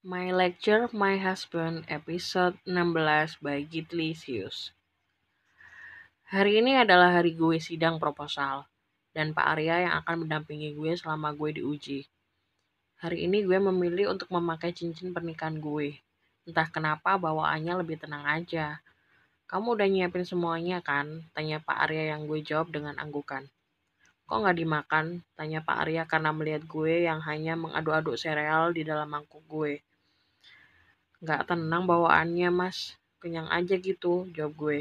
My Lecture, My Husband, episode 16 by Gitlisius. Hari ini adalah hari gue sidang proposal, dan Pak Arya yang akan mendampingi gue selama gue diuji. Hari ini gue memilih untuk memakai cincin pernikahan gue. Entah kenapa bawaannya lebih tenang aja. Kamu udah nyiapin semuanya kan? Tanya Pak Arya yang gue jawab dengan anggukan. Kok nggak dimakan? Tanya Pak Arya karena melihat gue yang hanya mengaduk-aduk sereal di dalam mangkuk gue. Nggak tenang bawaannya mas, kenyang aja gitu, jawab gue.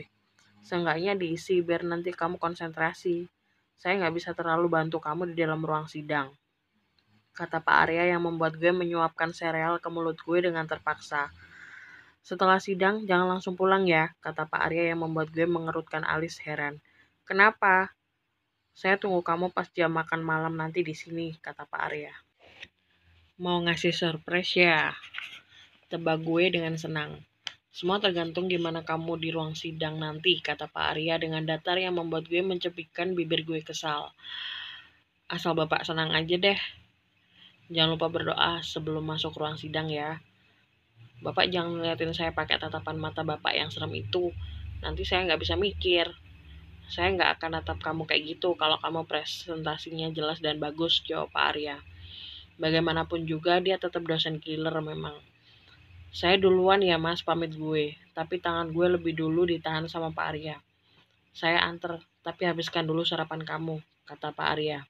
Seenggaknya diisi biar nanti kamu konsentrasi. Saya nggak bisa terlalu bantu kamu di dalam ruang sidang, kata Pak Arya yang membuat gue menyuapkan sereal ke mulut gue dengan terpaksa. Setelah sidang, jangan langsung pulang ya, kata Pak Arya yang membuat gue mengerutkan alis heran. Kenapa? Saya tunggu kamu pas jam makan malam nanti di sini, kata Pak Arya. Mau ngasih surprise ya? Tebak gue dengan senang. Semua tergantung gimana kamu di ruang sidang nanti, kata Pak Arya dengan datar yang membuat gue mencepitkan bibir gue kesal. Asal Bapak senang aja deh. Jangan lupa berdoa sebelum masuk ruang sidang ya. Bapak jangan ngeliatin saya pakai tatapan mata Bapak yang serem itu. Nanti saya nggak bisa mikir. Saya nggak akan natap kamu kayak gitu kalau kamu presentasinya jelas dan bagus, jawab Pak Arya. Bagaimanapun juga dia tetap dosen killer memang. Saya duluan ya mas, pamit gue. Tapi tangan gue lebih dulu ditahan sama Pak Arya. Saya anter, tapi habiskan dulu sarapan kamu, kata Pak Arya.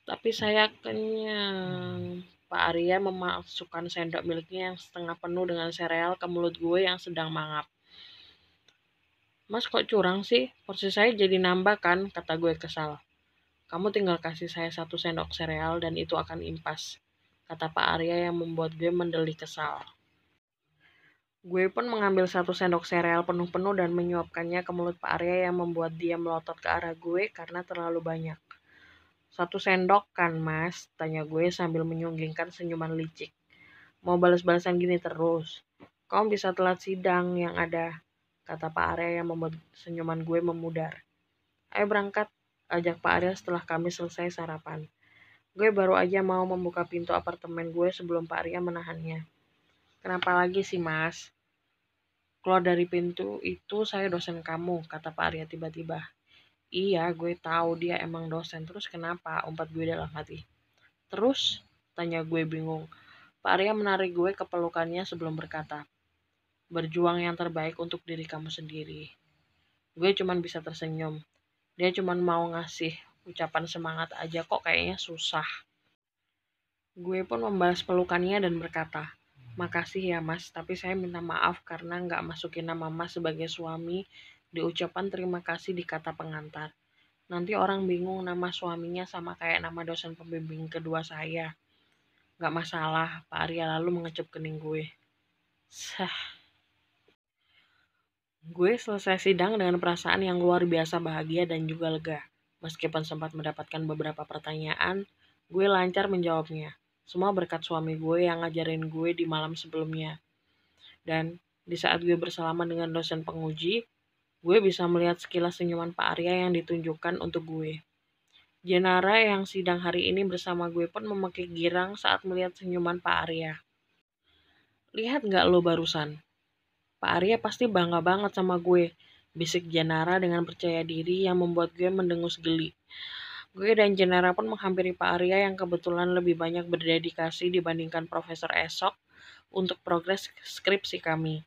Tapi saya kenyang. Pak Arya memasukkan sendok miliknya yang setengah penuh dengan sereal ke mulut gue yang sedang mangap. Mas kok curang sih? Porsi saya jadi nambah kan, kata gue kesal. Kamu tinggal kasih saya 1 sendok sereal dan itu akan impas, kata Pak Arya yang membuat gue mendelih kesal. Gue pun mengambil 1 sendok sereal penuh-penuh dan menyuapkannya ke mulut Pak Arya yang membuat dia melotot ke arah gue karena terlalu banyak. 1 sendok kan mas? Tanya gue sambil menyunggingkan senyuman licik. Mau balas-balasan gini terus? Kamu bisa telat sidang yang ada, kata Pak Arya yang membuat senyuman gue memudar. Ayo berangkat, ajak Pak Arya setelah kami selesai sarapan. Gue baru aja mau membuka pintu apartemen gue sebelum Pak Arya menahannya. Kenapa lagi sih mas? Keluar dari pintu itu saya dosen kamu, kata Pak Arya tiba-tiba. Iya, gue tahu dia emang dosen. Terus kenapa? Umpat gue dalam hati. Terus? Tanya gue bingung. Pak Arya menarik gue ke pelukannya sebelum berkata, berjuang yang terbaik untuk diri kamu sendiri. Gue cuman bisa tersenyum. Dia cuman mau ngasih ucapan semangat aja kok kayaknya susah. Gue pun membalas pelukannya dan berkata, makasih ya mas, tapi saya minta maaf karena nggak masukin nama mas sebagai suami di ucapan terima kasih di kata pengantar. Nanti orang bingung nama suaminya sama kayak nama dosen pembimbing kedua saya. Gak masalah, Pak Arya lalu mengecup kening gue. Sah, gue selesai sidang dengan perasaan yang luar biasa bahagia dan juga lega. Meskipun sempat mendapatkan beberapa pertanyaan, gue lancar menjawabnya. Semua berkat suami gue yang ngajarin gue di malam sebelumnya. Dan di saat gue bersalaman dengan dosen penguji, gue bisa melihat sekilas senyuman Pak Arya yang ditunjukkan untuk gue. Jenara yang sidang hari ini bersama gue pun memakai girang saat melihat senyuman Pak Arya. Lihat nggak lo barusan? Pak Arya pasti bangga banget sama gue, bisik Jenara dengan percaya diri yang membuat gue mendengus geli. Gue dan Jenara pun menghampiri Pak Arya yang kebetulan lebih banyak berdedikasi dibandingkan Profesor Esok untuk progres skripsi kami.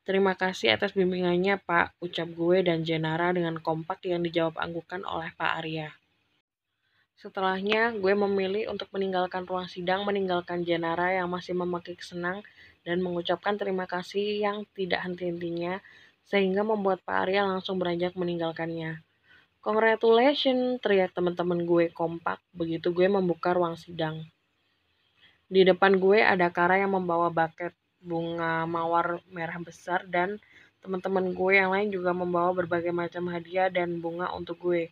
Terima kasih atas bimbingannya Pak, ucap gue dan Jenara dengan kompak yang dijawab anggukan oleh Pak Arya. Setelahnya, gue memilih untuk meninggalkan ruang sidang, meninggalkan Jenara yang masih memakai kesenang, dan mengucapkan terima kasih yang tidak henti-hentinya, sehingga membuat Pak Arya langsung beranjak meninggalkannya. Congratulations, teriak teman-teman gue kompak begitu gue membuka ruang sidang. Di depan gue ada Kara yang membawa buket bunga mawar merah besar dan teman-teman gue yang lain juga membawa berbagai macam hadiah dan bunga untuk gue.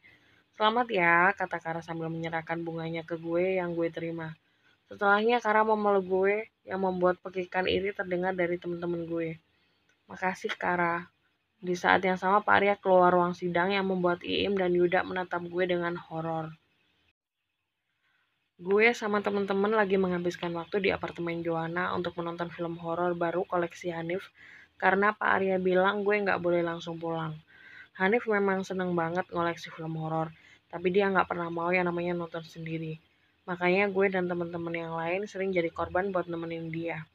Selamat ya, kata Kara sambil menyerahkan bunganya ke gue yang gue terima. Setelahnya Kara memeluk gue yang membuat pekikan iri terdengar dari teman-teman gue. Makasih Kara. Di saat yang sama Pak Arya keluar ruang sidang yang membuat Iim dan Yuda menatap gue dengan horor. Gue sama temen-temen lagi menghabiskan waktu di apartemen Joanna untuk menonton film horor baru koleksi Hanif karena Pak Arya bilang gue nggak boleh langsung pulang. Hanif memang seneng banget ngoleksi film horor, tapi dia nggak pernah mau yang namanya nonton sendiri. Makanya gue dan teman-teman yang lain sering jadi korban buat nemenin dia.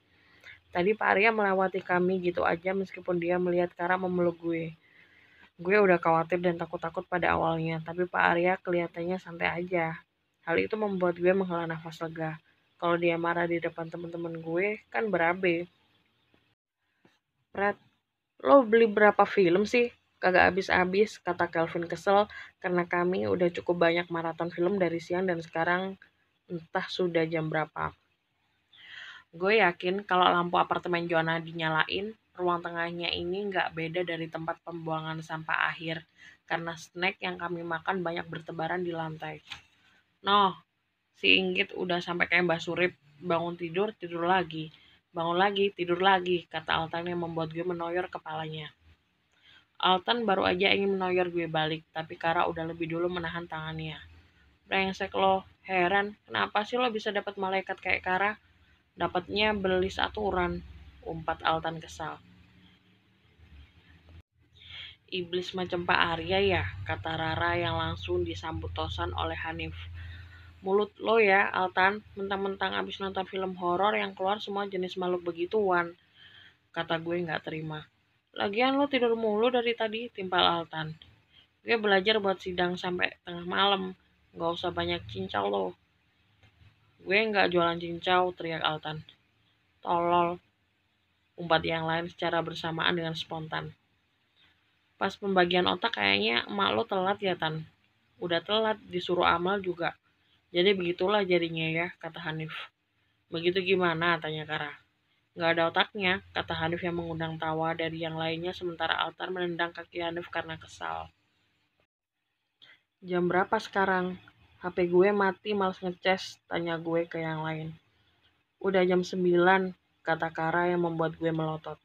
Tadi Pak Arya melewati kami gitu aja meskipun dia melihat Kara memeluk gue. Gue udah khawatir dan takut-takut pada awalnya, tapi Pak Arya kelihatannya santai aja. Hal itu membuat gue menghela nafas lega. Kalau dia marah di depan teman-teman gue, kan berabe. Pret, lo beli berapa film sih? Kagak habis-habis, kata Kelvin kesel karena kami udah cukup banyak maraton film dari siang dan sekarang entah sudah jam berapa. Gue yakin kalau lampu apartemen Joanna dinyalain, ruang tengahnya ini nggak beda dari tempat pembuangan sampah akhir karena snack yang kami makan banyak bertebaran di lantai. Noh, si Inggit udah sampai kayak Mbak Surip, bangun tidur, tidur lagi. Bangun lagi, tidur lagi, kata Altan yang membuat gue menoyor kepalanya. Altan baru aja ingin menoyor gue balik, tapi Kara udah lebih dulu menahan tangannya. Brengsek lo, heran, kenapa sih lo bisa dapat malaikat kayak Kara? Dapatnya beli aturan, umpat Altan kesal. Iblis macam Pak Arya ya, kata Rara yang langsung disambut tosan oleh Hanif. Mulut lo ya, Altan, mentang-mentang abis nonton film horor yang keluar semua jenis makhluk begituan, kata gue nggak terima. Lagian lo tidur mulu dari tadi, timpal Altan. Gue belajar buat sidang sampai tengah malam, nggak usah banyak cincau lo. Gue nggak jualan cincau, teriak Altan. Tolol, umpat yang lain secara bersamaan dengan spontan. Pas pembagian otak kayaknya emak lo telat ya, Tan. Udah telat, disuruh amal juga. Jadi begitulah jadinya ya, kata Hanif. Begitu gimana, tanya Kara. Nggak ada otaknya, kata Hanif yang mengundang tawa dari yang lainnya sementara Altar menendang kaki Hanif karena kesal. Jam berapa sekarang? HP gue mati males ngecas, tanya gue ke yang lain. Udah jam 9, kata Kara yang membuat gue melotot.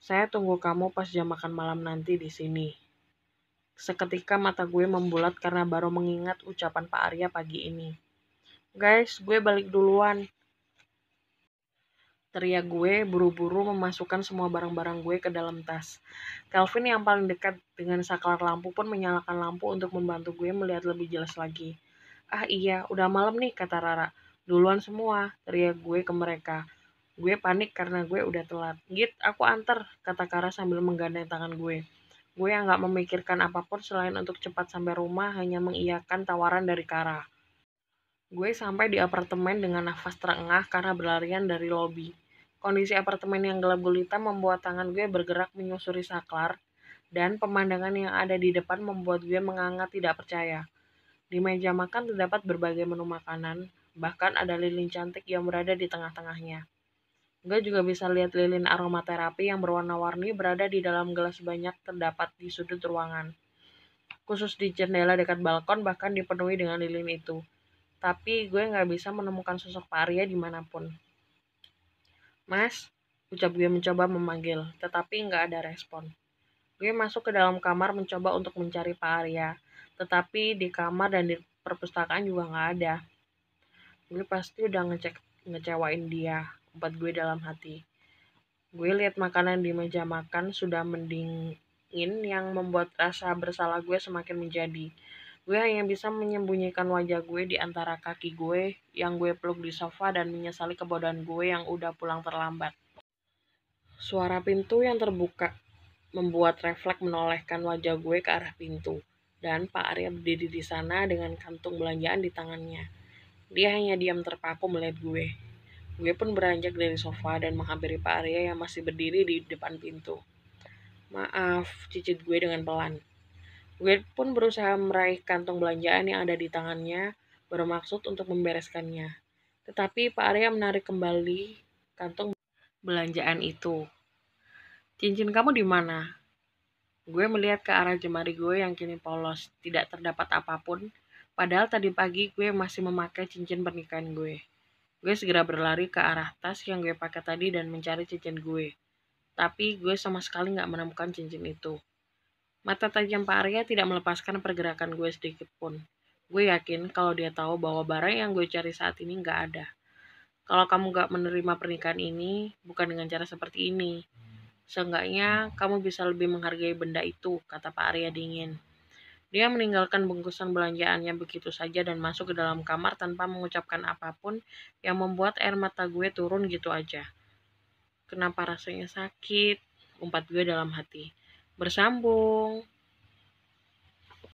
Saya tunggu kamu pas jam makan malam nanti di sini. Seketika mata gue membulat karena baru mengingat ucapan Pak Arya pagi ini. Guys, gue balik duluan. Teriak gue buru-buru memasukkan semua barang-barang gue ke dalam tas. Calvin yang paling dekat dengan saklar lampu pun menyalakan lampu untuk membantu gue melihat lebih jelas lagi. Ah iya, udah malam nih, kata Rara. Duluan semua, teriak gue ke mereka. Gue panik karena gue udah telat. Git, aku anter, kata Kara sambil menggandeng tangan gue. Gue yang gak memikirkan apapun selain untuk cepat sampai rumah hanya mengiyakan tawaran dari Kara. Gue sampai di apartemen dengan nafas terengah karena berlarian dari lobi. Kondisi apartemen yang gelap gulita membuat tangan gue bergerak menyusuri saklar, dan pemandangan yang ada di depan membuat gue menganga tidak percaya. Di meja makan terdapat berbagai menu makanan, bahkan ada lilin cantik yang berada di tengah-tengahnya. Gue juga bisa lihat lilin aromaterapi yang berwarna-warni berada di dalam gelas banyak terdapat di sudut ruangan. Khusus di jendela dekat balkon bahkan dipenuhi dengan lilin itu. Tapi gue nggak bisa menemukan sosok Pak Arya dimanapun. Mas, ucap gue mencoba memanggil, tetapi nggak ada respon. Gue masuk ke dalam kamar mencoba untuk mencari Pak Arya, tetapi di kamar dan di perpustakaan juga nggak ada. Gue pasti udah ngecewain dia, empat gue dalam hati. Gue lihat makanan di meja makan sudah mendingin yang membuat rasa bersalah gue semakin menjadi. Gue hanya bisa menyembunyikan wajah gue di antara kaki gue yang gue peluk di sofa dan menyesali kebodohan gue yang udah pulang terlambat. Suara pintu yang terbuka membuat refleks menolehkan wajah gue ke arah pintu. Dan Pak Arya berdiri di sana dengan kantung belanjaan di tangannya. Dia hanya diam terpaku melihat gue. Gue pun beranjak dari sofa dan menghampiri Pak Arya yang masih berdiri di depan pintu. Maaf, cicit gue dengan pelan. Gue pun berusaha meraih kantong belanjaan yang ada di tangannya, bermaksud untuk membereskannya. Tetapi Pak Arya menarik kembali kantong belanjaan itu. Cincin kamu di mana? Gue melihat ke arah jemari gue yang kini polos, tidak terdapat apapun. Padahal tadi pagi gue masih memakai cincin pernikahan gue. Gue segera berlari ke arah tas yang gue pakai tadi dan mencari cincin gue. Tapi gue sama sekali nggak menemukan cincin itu. Mata tajam Pak Arya tidak melepaskan pergerakan gue sedikit pun. Gue yakin kalau dia tahu bahwa barang yang gue cari saat ini nggak ada. Kalau kamu nggak menerima pernikahan ini, bukan dengan cara seperti ini. Seenggaknya kamu bisa lebih menghargai benda itu, kata Pak Arya dingin. Dia meninggalkan bungkusan belanjaannya begitu saja dan masuk ke dalam kamar tanpa mengucapkan apapun yang membuat air mata gue turun gitu aja. Kenapa rasanya sakit? Umpat gue dalam hati. Bersambung.